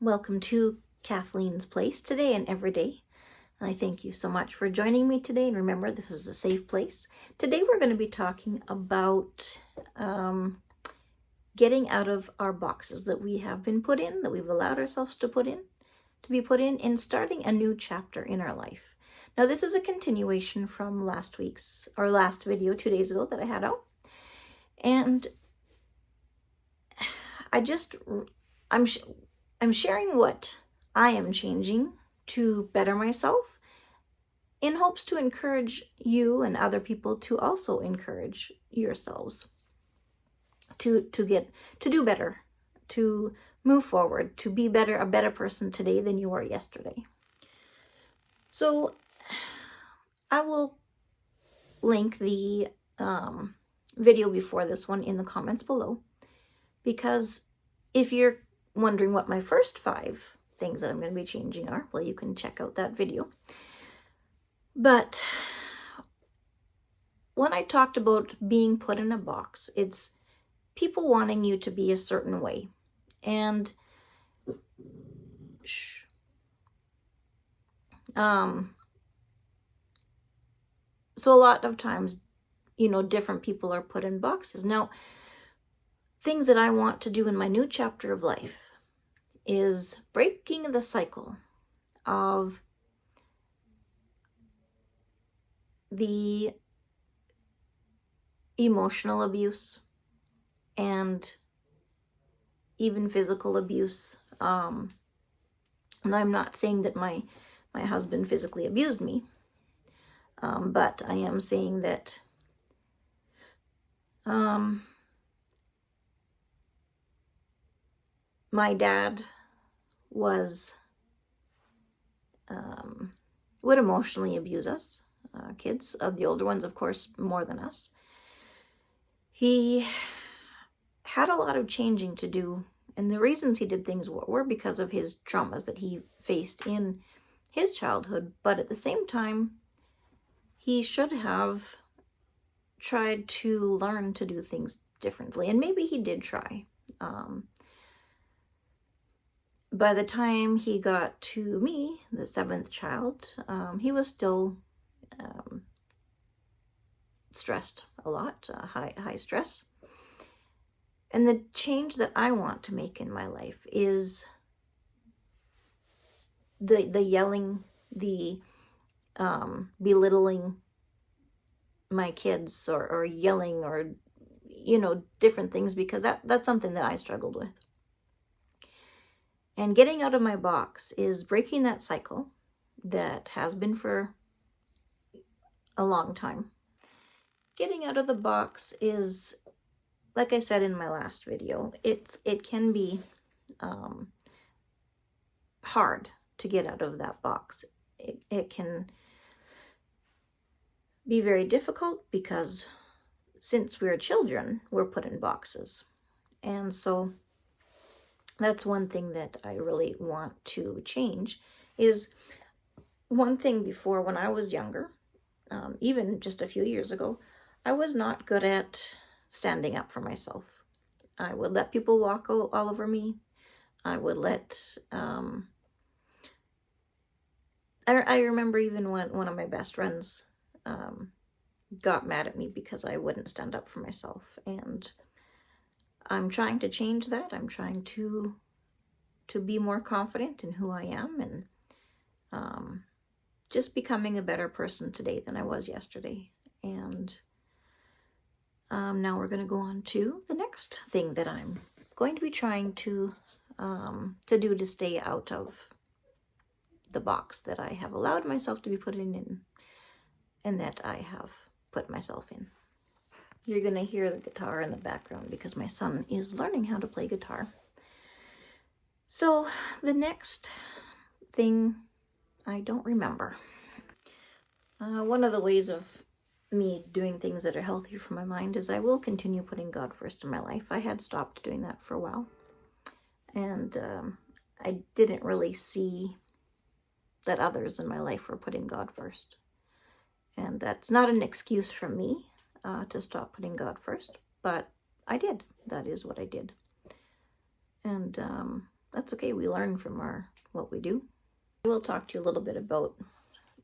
Welcome to Kathleen's Place today and every day. I thank you so much for joining me today. And remember, this is a safe place. Today we're going to be talking about getting out of our boxes that we have been put in, that we've allowed ourselves to be put in, and starting a new chapter in our life. Now, this is a continuation from last video 2 days ago that I had out. And I'm sharing what I am changing to better myself in hopes to encourage you and other people to also encourage yourselves to do better, to move forward, to be a better person today than you were yesterday. So I will link the video before this one in the comments below, because if you're wondering what my first 5 things that I'm going to be changing are, well, you can check out that video. But when I talked about being put in a box, it's people wanting you to be a certain way. And so a lot of times, different people are put in boxes. Now, things that I want to do in my new chapter of life is breaking the cycle of the emotional abuse and even physical abuse. And I'm not saying that my husband physically abused me, but I am saying that my dad would emotionally abuse us, kids, the older ones, of course, more than us. He had a lot of changing to do, and the reasons he did things were because of his traumas that he faced in his childhood. But at the same time, he should have tried to learn to do things differently, and maybe he did try. By the time he got to me, the 7th child, he was still stressed a lot, high stress. And the change that I want to make in my life is the yelling, the belittling my kids, or yelling, or different things, because that's something that I struggled with. And getting out of my box is breaking that cycle that has been for a long time. Getting out of the box is, like I said in my last video, it can be hard to get out of that box. It can be very difficult because since we're children, we're put in boxes. And so that's one thing that I really want to change. Is one thing before, when I was younger, even just a few years ago, I was not good at standing up for myself. I would let people walk all over me. I would let, I remember even when one of my best friends got mad at me because I wouldn't stand up for myself. And I'm trying to change that. I'm trying to be more confident in who I am, and just becoming a better person today than I was yesterday. And now we're going to go on to the next thing that I'm going to be trying to do to stay out of the box that I have allowed myself to be put in, and that I have put myself in. You're going to hear the guitar in the background because my son is learning how to play guitar. So the next thing, I don't remember. One of the ways of me doing things that are healthy for my mind is I will continue putting God first in my life. I had stopped doing that for a while, and I didn't really see that others in my life were putting God first. And that's not an excuse for me to stop putting God first, but I did. That is what I did. And that's okay. We learn from what we do. I will talk to you a little bit about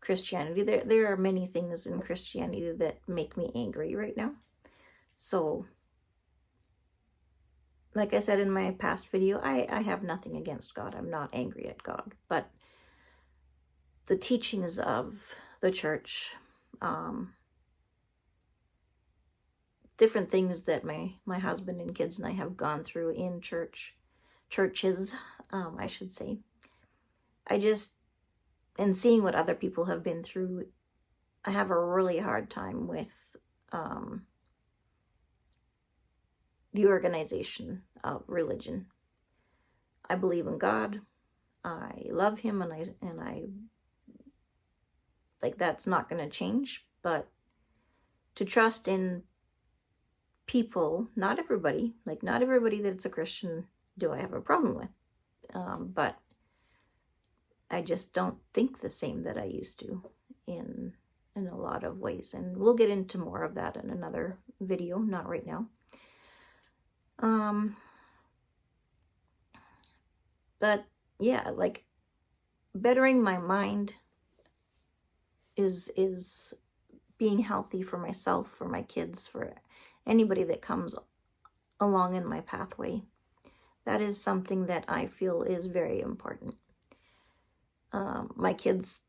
Christianity. There are many things in Christianity that make me angry right now. So, like I said in my past video, I have nothing against God. I'm not angry at God. But the teachings of the church, different things that my husband and kids and I have gone through in churches, I should say. And seeing what other people have been through, I have a really hard time with the organization of religion. I believe in God. I love him, and I like, that's not going to change. But to trust in people, not everybody that's a Christian do I have a problem with. But I just don't think the same that I used to in a lot of ways. And we'll get into more of that in another video, not right now. But yeah, like, bettering my mind is being healthy for myself, for my kids, for anybody that comes along in my pathway. That is something that I feel is very important.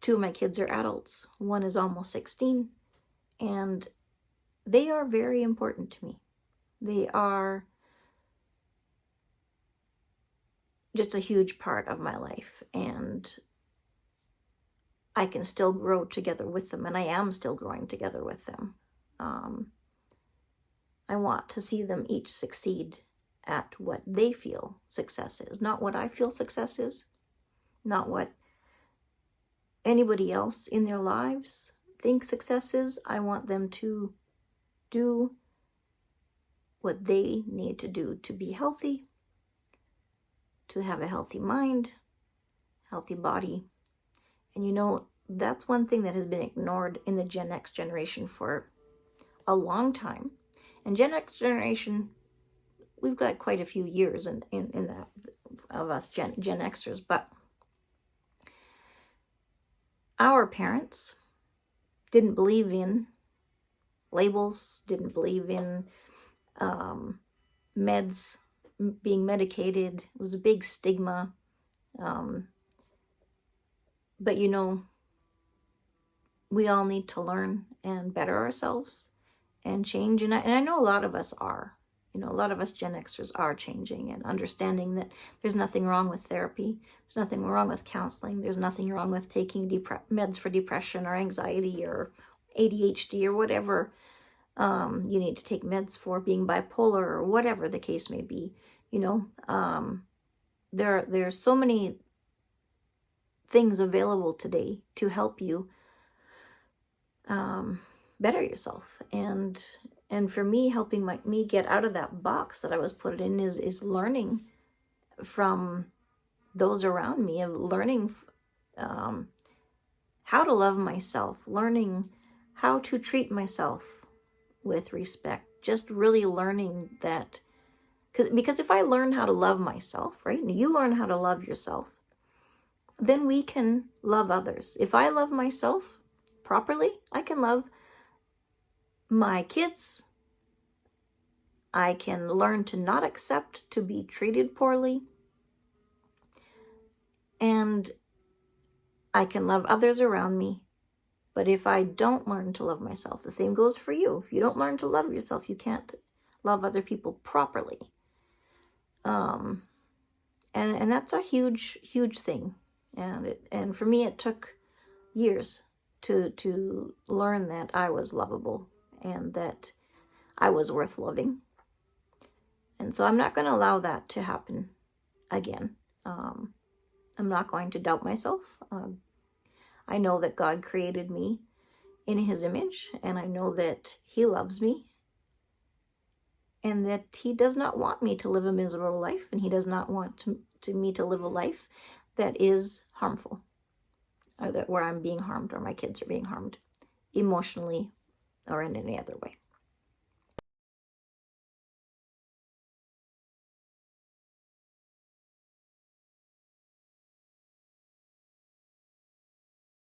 Two of my kids are adults. One is almost 16, and they are very important to me. They are just a huge part of my life, and I can still grow together with them, and I am still growing together with them. I want to see them each succeed at what they feel success is, not what I feel success is, not what anybody else in their lives thinks success is. I want them to do what they need to do to be healthy, to have a healthy mind, healthy body. And you know, that's one thing that has been ignored in the Gen X generation for a long time. And Gen X generation, we've got quite a few years in that of us Gen Xers, but our parents didn't believe in labels, didn't believe in meds, being medicated. It was a big stigma. But you know, we all need to learn and better ourselves and change. And I know a lot of us are. You know, a lot of us Gen Xers are changing and understanding that there's nothing wrong with therapy. There's nothing wrong with counseling. There's nothing wrong with taking meds for depression or anxiety or ADHD or whatever you need to take meds for, being bipolar or whatever the case may be. You know, there's so many things available today to help you better yourself. And for me, helping me get out of that box that I was put in is learning from those around me, of learning how to love myself, learning how to treat myself with respect, just really learning that. Because if I learn how to love myself, right, and you learn how to love yourself, then we can love others. If I love myself properly, I can love my kids. I can learn to not accept to be treated poorly. And I can love others around me. But if I don't learn to love myself, the same goes for you. If you don't learn to love yourself, you can't love other people properly. And that's a huge, huge thing. And for me, it took years to learn that I was lovable and that I was worth loving. And so I'm not going to allow that to happen again. I'm not going to doubt myself. I know that God created me in his image, and I know that he loves me, and that he does not want me to live a miserable life, and he does not want me to live a life that is harmful, or where I'm being harmed or my kids are being harmed emotionally or in any other way.